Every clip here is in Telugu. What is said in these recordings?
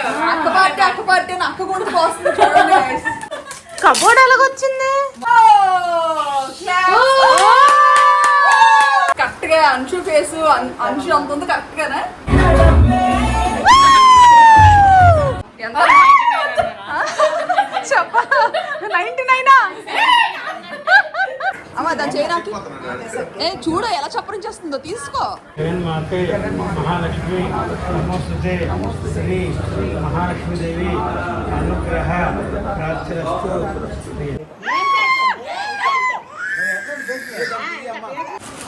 అక్క పార్టీ అని అక్క కూడా పోస్తుంది చూడండి. కబోర్డ్ ఎలాగొచ్చింది? కరెక్ట్ గా అంశు ఫేస్ అంశు అంత ఉంది కరెక్ట్ గానే. ఎంత చెప్ప 99 అమ్మా దాని చేయడానికి చూడు ఎలా చప్పరించేస్తుందో తీసుకో. మహాలక్ష్మి నమోస్తుతే శ్రీ మహాలక్ష్మీదేవి అనుగ్రహ ప్రార్థనస్తు.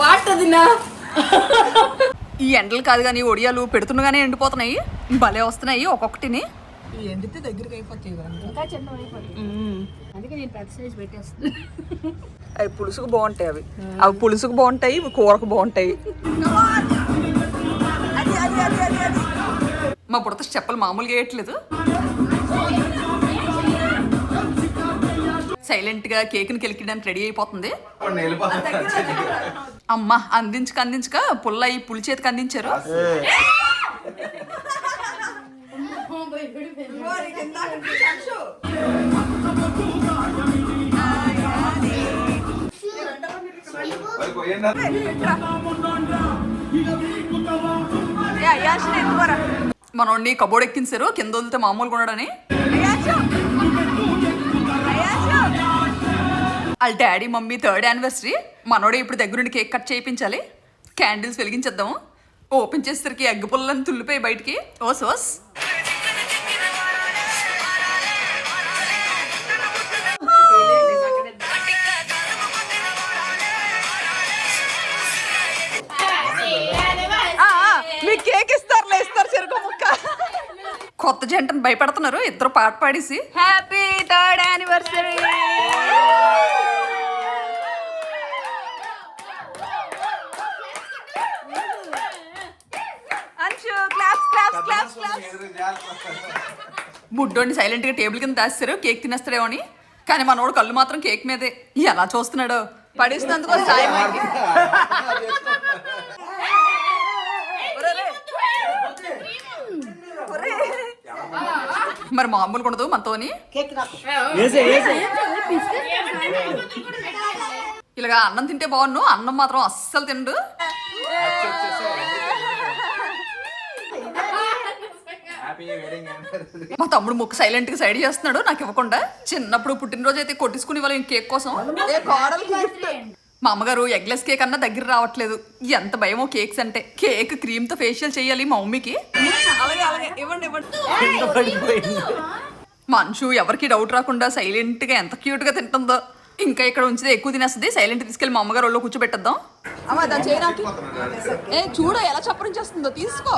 వాటదినా ఈ ఎండలు కాదు కానీ ఒడియాలు పెడుతుండగానే ఎండిపోతున్నాయి, భలే వస్తున్నాయి ఒక్కొక్కటిని. ఎండితే దగ్గరికి అయిపోతాయి, ఇంకా చిన్న అయిపోతాయి. అందుకే నేను పెద్ద సైజ్ పెట్టేస్తాను. అవి పులుసుకు బాగుంటాయి, అవి పులుసుకు బాగుంటాయి, కూరకు బాగుంటాయి. మా పుడత చెప్పలు మామూలుగా వేయట్లేదు. సైలెంట్ గా కేక్ ని కెలికడానికి రెడీ అయిపోతుంది. అమ్మా అందించక పుల్లయి పులి చేతికి అందించారు. మనోడిని కబోర్డ్ ఎక్కించారు కింద వదిలితే మామూలుగా ఉండడని. వాళ్ళ డాడీ మమ్మీ 3rd యానివర్సరీ. మనోడే ఇప్పుడు దగ్గరుండి కేక్ కట్ చేయించాలి. క్యాండిల్స్ వెలిగించేద్దాము. ఓపెన్ చేసేసరికి ఎగ్గు పుల్లని తుల్లిపోయి బయటికి. ఓస్ మీకు కేక్ ఇస్తారు చెరుకు ముక్క. కొత్త జంటను భయపడుతున్నారు ఇద్దరు పాట పాడేసి. Happy 3rd anniversary. బుడ్డోని సైలెంట్ గా టేబుల్ కింద దాస్తారు కేక్ తినేస్తాడేమో అని. కానీ మనోడు కళ్ళు మాత్రం కేక్ మీదే. ఎలా చూస్తున్నాడు పడేసినందుకు సాయం. మరి మామూలు ఉండదు మనతోని. ఇలాగా అన్నం తింటే బాగున్ను, అన్నం మాత్రం అస్సలు తిండు. మా తమ్ముడు ముక్కు సైలెంట్ గా సైడ్ చేస్తున్నాడు నాకు ఇవ్వకుండా. చిన్నప్పుడు పుట్టినరోజు అయితే కొట్టించుకుని ఇవ్వాలి కేక్ కోసం. మా అమ్మగారు ఎగ్లెస్ కేక్ అన్నా దగ్గర రావట్లేదు. ఎంత భయమో కేక్స్ అంటే. కేక్ క్రీమ్ తో ఫేషియల్ చేయాలి మా మమ్మీకి. మనుషు ఎవరికి డౌట్ రాకుండా సైలెంట్ గా ఎంత క్యూట్ గా తింటుందో. ఇంకా ఇక్కడ ఉంచితే ఎక్కువ తినేస్తుంది. సైలెంట్ తీసుకెళ్ళి మా అమ్మగారు ఒళ్ళో కూర్చోబెట్టద్దాం. అమ్మా దాని చేయడానికి చూడు ఎలా చప్పరించేస్తుందో తీసుకో.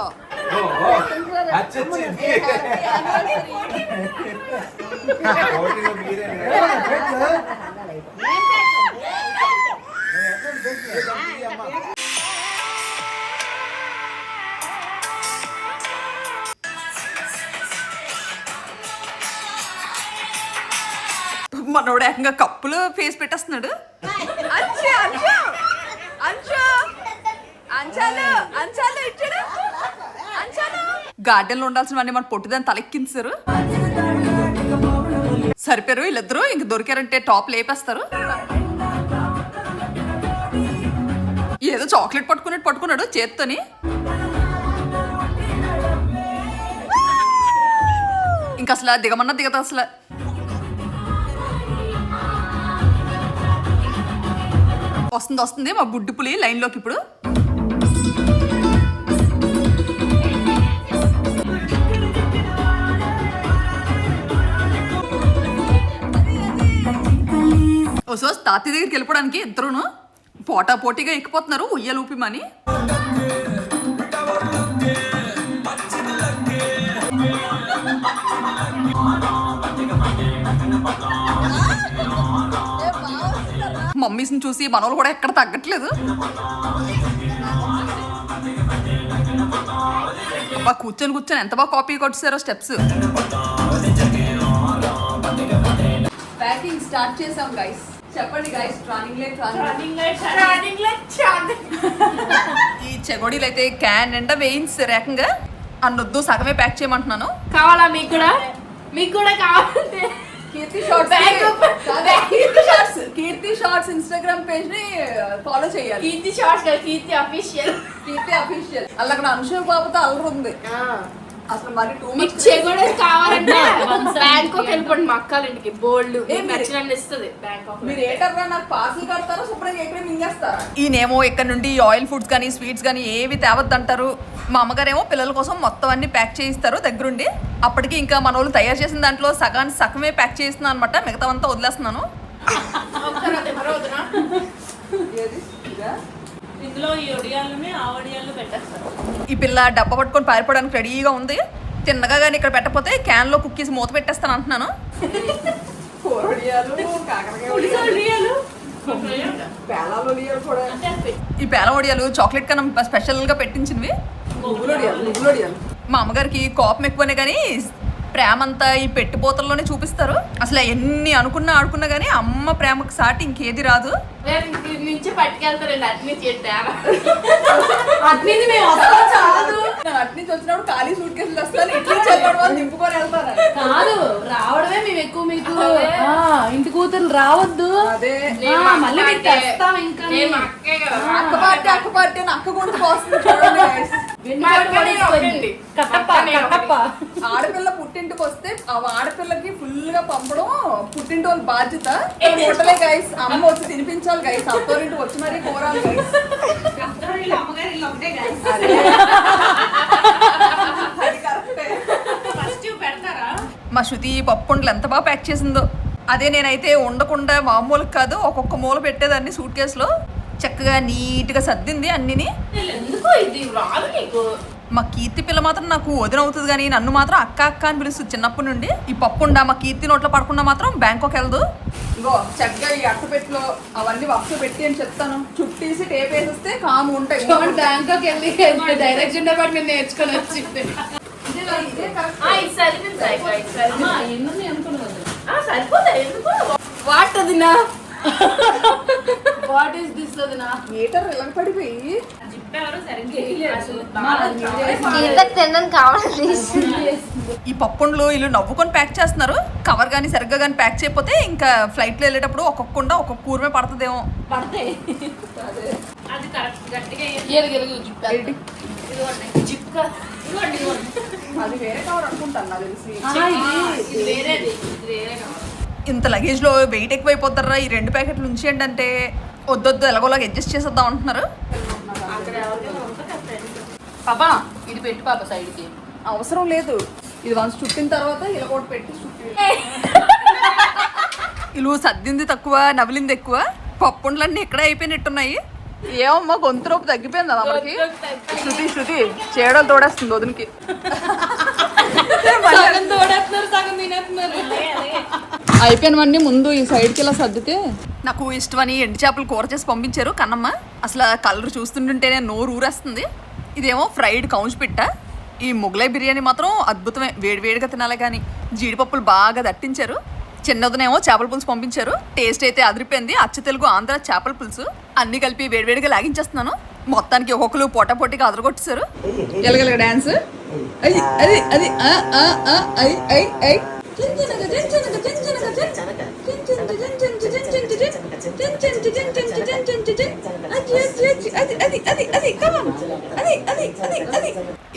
మనోడు ఏకంగా కప్పులో ఫేస్ పెట్టేస్తున్నాడు. గార్డెన్ లో ఉండాల్సినవన్నీ మన పొట్టిదాన్ని తలెక్కించారు. సరిపోయారు వీళ్ళిద్దరు. ఇంక దొరికారంటే టాప్ లేపేస్తారు. ఏదో చాక్లెట్ పట్టుకున్నాడు చేత్తోని. ఇంక అసలు దిగమన్నా దిగతా అసలు. వస్తుంది మా బుడ్డి పులి లైన్లోకి ఇప్పుడు. సో తాతయ్య దగ్గరికి వెళ్ళిపోవడానికి ఇద్దరును పోటాపోటీగా ఎక్కిపోతున్నారు ఉయ్యాలు ఊపిమని. మమ్మీస్ని చూసి మనోళ్ళు కూడా ఎక్కడ తగ్గట్లేదు. కూర్చొని ఎంత బాగా కాపీ కొట్టారో స్టెప్స్. ప్యాకింగ్ స్టార్ట్ చేసాం గైస్. చెప్పండి గైస్. ఈ చెగోడీలు అయితే క్యాన్ నిండా వేయించారు ఏకంగా. అన్నొద్దు, సగమే ప్యాక్ చేయమంటున్నాను. కావాలా మీకు కూడా కావాలంటే కీర్తి షార్ట్స్ ఇన్స్టాగ్రామ్ పేజ్ ని ఫాలో చేయాలి. కీర్తి అఫీషియల్. అలా అక్కడ అనుష బాబుతో అల్లరి ఉంది అసలు. మరి కూడా కావాలంటే బ్యాంకాక్ వెళ్ళిపోండి మా అక్కల ఇంటికి. బోల్డ్ నచ్చినట్టు ఇస్తుంది బ్యాంకాక్. మీరు ఏటర్రా నాకు పార్సల్ కడతారో శుభ్రంగా ఎక్కడ మింగేస్తారా? ఈయనేమో ఇక్కడ నుండి ఆయిల్ ఫుడ్స్ కానీ స్వీట్స్ కానీ ఏవి తేవద్దంటారు. మా అమ్మగారేమో పిల్లల కోసం మొత్తం అన్ని ప్యాక్ చేయిస్తారు దగ్గరుండి. అప్పటికి ఇంకా మన వాళ్ళు తయారు చేసిన దాంట్లో సగమే ప్యాక్ చేయిస్తున్నాను అనమాట. మిగతా అంతా వదిలేస్తున్నాను. ఇందులో ఈ ఒడియాలని ఆ ఒడియాలు పెట్టేస్తారు. ఈ పిల్ల డబ్బా పట్టుకొని పారిపోవడానికి రెడీగా ఉంది. తిన్నగా కానీ ఇక్కడ పెట్టకపోతే క్యాన్ లో కుక్కీస్ మూత పెట్టేస్తాను అంటున్నాను. ఈ పేల వడియాలు చాక్లెట్ కన్నా స్పెషల్ గా పెట్టించినవి. మా అమ్మగారికి కోపం ఎక్కువనే కానీ ప్రేమ అంతా ఈ పెట్టిపోతల్లోనే చూపిస్తారు. అసలు ఎన్ని ఆడుకున్నా కానీ అమ్మ ప్రేమకు సాటి ఇంకేది రాదు. నుంచి పట్టుకెళ్తారండి అట్నుంచి మేము వస్తాం చాలు. అట్నుంచి వచ్చినప్పుడు ఖాళీ సూట్ కేసులు వస్తాను. ఇట్లా చెప్పడం వాళ్ళు నింపుకొని వెళ్తారు. కాదు రావడమే మేము ఎక్కువ. మీకు ఇంటి కూతురు రావద్దు. అదే మళ్ళీ ఇంకా అక్క పార్టీ అని అక్క గురించి వస్తుంది చూడండి. ఆడపిల్ల పుట్టింటికి వస్తే ఆ ఆడపిల్లకి ఫుల్ గా పంపడం పుట్టింటి వాళ్ళ బాధ్యత. హోటలే గైస్, అమ్మ వచ్చి తినిపించాలి గైస్. అత్తోరింటి వచ్చి మరీ కోరాలి గైస్. మా శృతి పప్పుండలు ఎంత బాగా ప్యాక్ చేసిందో. అదే నేనైతే ఉండకుండా మామూలు కాదు, ఒక్కొక్క మూల పెట్టేదాన్ని సూట్ కేసులో. చక్కగా నీట్గా సర్దింది అన్నిని. మా కీర్తి పిల్ల మాత్రం నాకు వదిన అవుతుంది కానీ నన్ను మాత్రం అక్క అక్క అని పిలుస్తుంది చిన్నప్పటి నుండి. ఈ పప్పుండా మా కీర్తి నోట్లో పడకుండా మాత్రం బ్యాంకాక్ వెళ్దు. ఇగో చక్కగా ఈ అట్టపెట్టులో అవన్నీ వక్స్ పెట్టి అని చెప్తాను. చుట్టేసి టేప్ వేసేస్తే కాము ఉంటాయి. బ్యాంకాక్ వెళ్ళి డైరెక్షన్ డిపార్ట్మెంట్ నేర్చుకొని వచ్చింది. వాటదినా వాట్ ఈస్ దిస్ వదినా? మీటర్ ఇలా పడిపోయి ఈ పప్పుండ్లు వీళ్ళు నవ్వుకొని ప్యాక్ చేస్తున్నారు. కవర్ గానీ సరిగ్గా కానీ ప్యాక్ చేయకపోతే ఇంకా ఫ్లైట్ లో వెళ్ళేటప్పుడు ఒక్కొక్క కూరమే పడుతుందేమో. పడతాయి. అది వేరే కవర్ అనుకుంటాను నాకు తెలిసి. ఇంత లగేజ్ లో వెయిట్ ఎక్కువైపోతారా ఈ 2 ప్యాకెట్లు ఉంచేయండి అంటే వద్దొద్దు ఎలాగోలాగా అడ్జస్ట్ చేసేద్దాం అంటున్నారు. పాపా ఇది పెట్టు పాప సైడ్ కి. అవసరం లేదు, ఇది వన్స్ చుట్టిన తర్వాత ఇలా కూడా పెట్టి ఇల్లు సర్దింది తక్కువ, నవిలింది ఎక్కువ. పప్పుండ్లన్నీ ఇక్కడే అయిపోయినట్టున్నాయి. ఏమమ్మా గొంతు రూపు తగ్గిపోయింది అలా మనకి. శృతి చేయడాలు తోడేస్తుంది వదినకి. అయిపోయినవన్నీ ముందు ఈ సైడ్కి ఇలా సర్దితే. నాకు ఇష్టమని ఎండు చేపలు కూర చేసి పంపించారు కన్నమ్మ. అసలు కలర్ చూస్తుంటుంటేనే నోరు ఊరేస్తుంది. ఇదేమో ఫ్రైడ్ కౌంచ్ పిట్ట. ఈ మొగలై బిర్యానీ మాత్రం అద్భుతమే, వేడివేడిగా తినాలి. కానీ జీడిపప్పులు బాగా దట్టించారు. చిన్నదనేమో చేపల పులుసు పంపించారు. టేస్ట్ అయితే అదిరిపోయింది. అచ్చ తెలుగు ఆంధ్ర చేపల పులుసు అన్ని కలిపి వేడివేడిగా లాగించేస్తున్నాను. మొత్తానికి ఒక్కొక్కరు పోటాపోటీగా అదరగొట్టేశారు. ఎలాగల డాన్స్ అది అది అది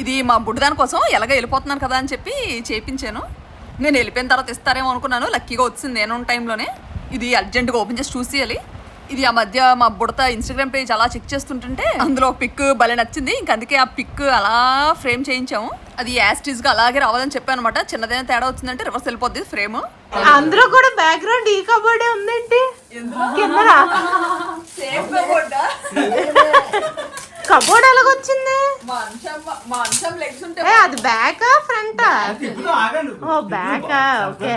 ఇది మా బుడ్డదాని కోసం ఎలాగ వెళ్ళిపోతున్నాను కదా అని చెప్పి చేయించాను. నేను వెళ్ళిపోయిన తర్వాత ఇస్తారేమో అనుకున్నాను. లక్కీగా వచ్చింది నేను టైంలోనే. ఇది అర్జెంటుగా ఓపెన్ చేసి చూసేయాలి. ఇది ఆ మధ్య మా బుడత ఇన్స్టాగ్రామ్ పేజ్ అలా చెక్ చేస్తుంటుంటే అందులో పిక్ భలే నచ్చింది. ఇంక అందుకే ఆ పిక్ అలా ఫ్రేమ్ చేయించాము. అది యాస్టీజ్ గా అలాగే రావాలని చెప్పాను అనమాట. చిన్నదైనా తేడా వచ్చిందంటే రివర్స్ వెళ్ళిపోద్ది ఫ్రేమ్. అందరూ కూడా బ్యాక్గ్రౌండ్ ఈ కబోర్డే ఉందేంటి? కబోర్డ్ ఎలాగొచ్చింది? అది బ్యాకా ఫ్రంటా? ఓ బ్యాకా. ఓకే.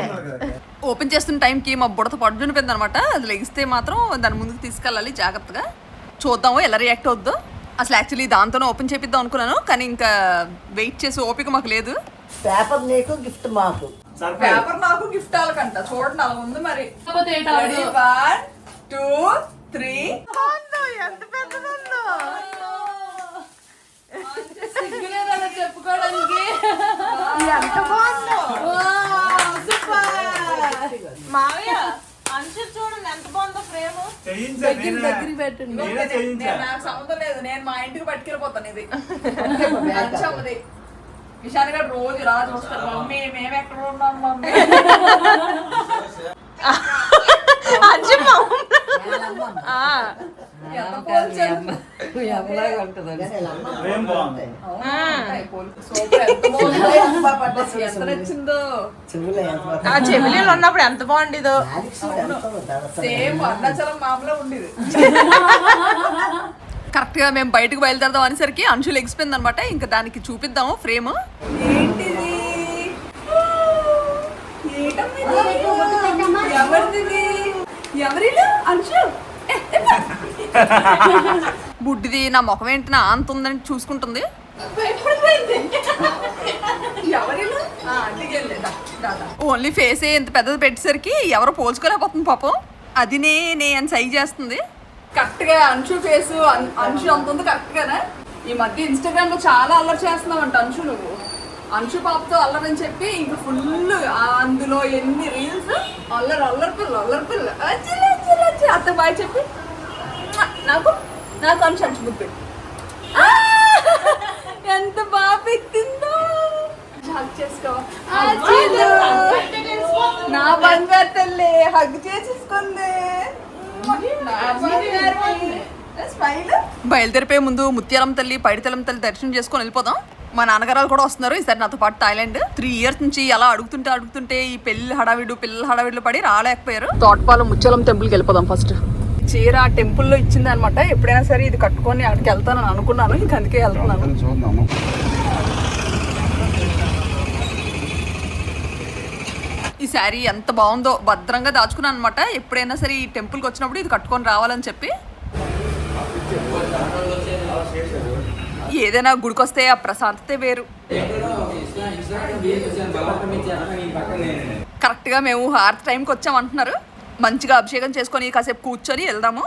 ఓపెన్ చేస్తున్న టైంకి మా బుడత పడునిపోయింది అనమాట. అది లెగిస్తే మాత్రం దాని ముందుకు తీసుకెళ్ళాలి జాగ్రత్తగా. చూద్దాము ఎలా రియాక్ట్ అవుద్దో. అసలు యాక్చువల్లీ దాంతోనే ఓపెన్ చేపిద్దాం అనుకున్నాను, కానీ ఇంకా వెయిట్ చేసి ఓపిక మాకు లేదు. పేపర్ నీకు గిఫ్ట్ మాకు. పేపర్ నాకు గిఫ్ట్ వాళ్ళకంట. చూడండి అలా ఉంది మరి. 1 2 3 ఎంత పెద్దదో. చెప్పుకోవడానికి ఎంత బాగుందో మావయ్య అంచు చూడండి ఎంత బాగుందో ఫ్రేమ్. దగ్గరికి పెట్టండి. నాకు సంబంధం లేదు, నేను మా ఇంటికి పట్టుకెళ్ళిపోతాను. ఇది మంచమ్మది. విశాల్ గారు రోజు రా చూస్తారు, మమ్మీ మేము ఎక్కడ ఉన్నాం మమ్మీ. ఎంత పోల్చారు. సూపర్, ఎంత బాగుంది, ఎంత నచ్చిందో. ఆ చెవిలీలు ఉన్నప్పుడు ఎంత బాగుండేదో. సేమ్ అరుణాచలం మామూలుగా ఉండేది. కరెక్ట్ గా మేము బయటకు బయలుదేరదాం అనేసరికి అంశు లెగిసిపోయింది అనమాట. ఇంకా దానికి చూపిద్దాము ఫ్రేమ్. ఏంటిది? ఎవరిది? ఎవరిది? అంశు బుడ్డిది. నా ముఖం ఏంటి నా అంత ఉందని చూసుకుంటుంది. ఓన్లీ ఫేసే ఇంత పెద్దది పెట్టేసరికి ఎవరో పోల్చుకోలేకపోతుంది పాపం. అది నే అని సై చేస్తుంది. కరెక్ట్ గా అంశు ఫేస్ అంశు అంత ఉంది కరెక్ట్ గానే. ఈ మధ్య ఇన్స్టాగ్రామ్ లో చాలా అల్లరి చేస్తున్నావంట అంశు. నువ్వు అంశు పాపతో అల్లరని చెప్పి ఇంక ఫుల్ అందులో ఎన్ని రీల్స్. అల్లరి పిల్ల అత్త బాయ్ చెప్పి నాకు అంశు అంశు ముద్దు ఎంత బాగా పెట్టిందో. హగ్ చేసుకో నా బంగారు తల్లి, హగ్ చేసేసుకుంది. బయలుదేరిపోయే ముందు ముత్యాలం తల్లి పైడితలం తల్లి దర్శనం చేసుకొని వెళ్ళిపోదాం. మా నాన్నగారు కూడా వస్తున్నారు ఈసారి నాతో పాటు థాయిలాండ్. 3 years నుంచి అలా అడుగుతుంటే ఈ పిల్లల హడావిడిలో పడి రాలేకపోయారు. తోటపాలెం ముత్యాలం టెంపుల్కి వెళ్ళిపోదాం. ఫస్ట్ చీర ఆ టెంపుల్లో ఇచ్చింది అనమాట. ఎప్పుడైనా సరే ఇది కట్టుకొని అక్కడికి వెళ్తానని అనుకున్నాను, ఇంక అందుకే వెళ్తున్నాను. ఈ శారీ ఎంత బాగుందో, భద్రంగా దాచుకున్నాను అనమాట. ఎప్పుడైనా సరే ఈ టెంపుల్కి వచ్చినప్పుడు ఇది కట్టుకొని రావాలని చెప్పి. ఏదైనా గుడికి వస్తే ఆ ప్రశాంతతే వేరు. కరెక్ట్గా మేము హారతి టైంకి వచ్చామంటున్నారు. మంచిగా అభిషేకం చేసుకొని కాసేపు కూర్చొని వెళ్దాము.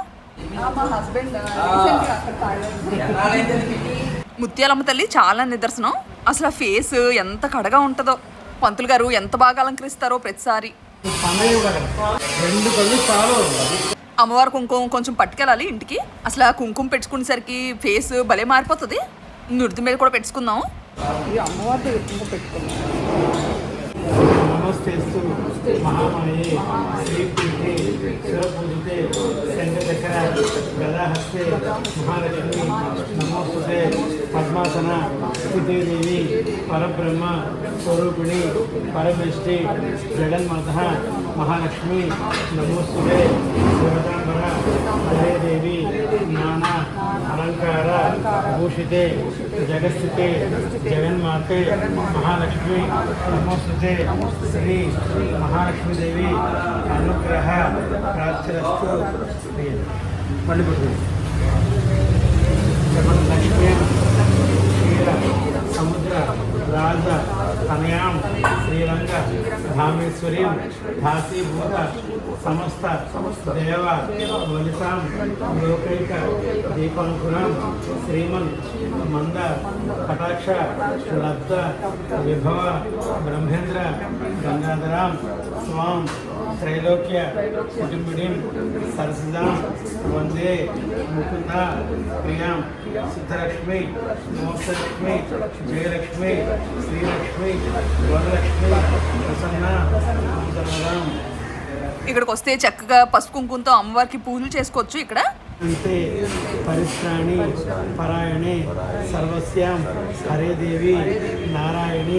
ముత్యాలమ్మ తల్లి చాలా నిదర్శనం. అసలు ఆ ఫేస్ ఎంత కడగా ఉంటుందో. పంతులు గారు ఎంత బాగా అలంకరిస్తారో ప్రతిసారి. అమ్మవారు కుంకుమ కొంచెం పట్టుకెళ్ళాలి ఇంటికి. అసలు ఆ కుంకుమ పెట్టుకునేసరికి ఫేస్ భలే మారిపోతుంది. నుడిది మీద కూడా పెట్టుకుందాం. అమ్మవారి కుంకుమ పెట్టుకుందాం. నమస్తేస్తు మహామాయే శ్రీపీఠే శివపూజితే శంఖచక్ర గదాహస్తే మహాలక్ష్మి నమోస్తుతే పద్మాసన స్థితిదేవి పరబ్రహ్మ స్వరూపిణి పరమేష్టి జగన్మాత మహాలక్ష్మి నమోస్తుతే శివతాంబర హరేదేవి నానా అలంకార భూషితే జగస్థితే జగన్మాతే మహాలక్ష్మి నమోస్తుతే శ్రీ మహాలక్ష్మీదేవి అనుగ్రహ ప్రాప్తిరస్తు. లక్ష్మీ క్షీర సముద్ర రాజ తనయాం శ్రీరంగ ధామేశ్వరీం ధాసీభూత సమస్త దేవ వలితాం లోకైక దీపాంకురాం శ్రీమన్ మంద కటాక్ష లబ్ధ విభవ బ్రహ్మేంద్ర గంగాధరాం స్వాం త్రైలోక్య కుటుంబినీం సరసిదాం వందే ముకుంద ప్రియాం సిద్ధలక్ష్మి మోక్షలక్ష్మి జయలక్ష్మి శ్రీలక్ష్మి వరలక్ష్మి ప్రసన్న. ఇక్కడికి వస్తే చక్కగా పసుపు కుంకుమతో అమ్మవారికి పూజలు చేసుకోవచ్చు. ఇక్కడ అంతే పరిశ్రాణి పరాయణే సర్వస్యాం హరే దేవి నారాయణి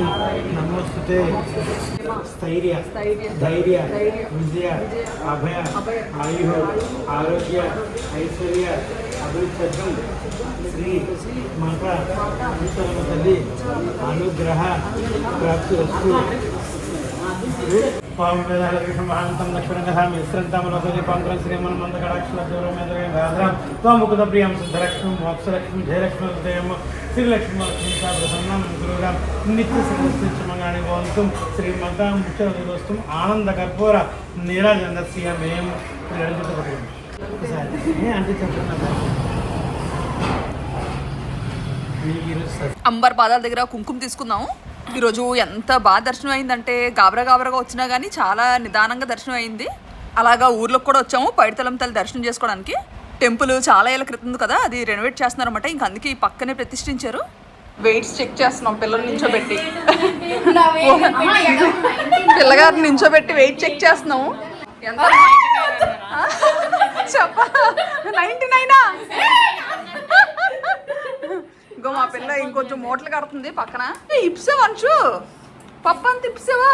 నమోస్తుతే. స్థైర్య ధైర్య విజయ అభయ ఆయు ఆరోగ్య ఐశ్వర్య అభివృద్ధి శ్రీ మాతా ముత్యాలమ్మ తల్లి అనుగ్రహ ప్రాప్తి వస్తు. పాంతం లక్ష్మణంగమిశ్రంతమలోకం శ్రీమన్మందకటాక్షరం ప్రియం సిద్ధలక్ష్మి మోక్షలక్ష్మి జయలక్ష్మి హృదయం శ్రీలక్ష్మి ప్రసన్నం గురురాం నిత్య సమస్తిమంగాని భవంతుం శ్రీమంతం ముఖ్యవస్తు ఆనంద కర్పూర నీరాజనస్య మేము అంటే చెప్తున్నా మీకు ఈరోజు అంబర్ పాదాల దగ్గర కుంకుమ తీసుకుందాము. ఈరోజు ఎంత బాగా దర్శనం అయిందంటే గాబరాగా వచ్చినా కానీ చాలా నిదానంగా దర్శనం అయింది. అలాగా ఊర్లోకి కూడా వచ్చాము పైడితలం తల్లి దర్శనం చేసుకోవడానికి. టెంపుల్ చాలా ఏళ్ళ క్రితం కదా, అది రెనోవేట్ చేస్తున్నారన్నమాట. ఇంక అందుకే ఈ పక్కనే ప్రతిష్ఠించారు. వెయిట్స్ చెక్ చేస్తున్నాం పిల్లల్ని నించోబెట్టి. పిల్లగారిని నించోబెట్టి వెయిట్ చెక్ చేస్తున్నాము. ఎంత చెప్ప 99 ఇంకో మా పిల్ల ఇంకొంచెం మూటలు కడుతుంది పక్కన. ఇప్సావా అంచు పప్పు అంత ఇప్సావా?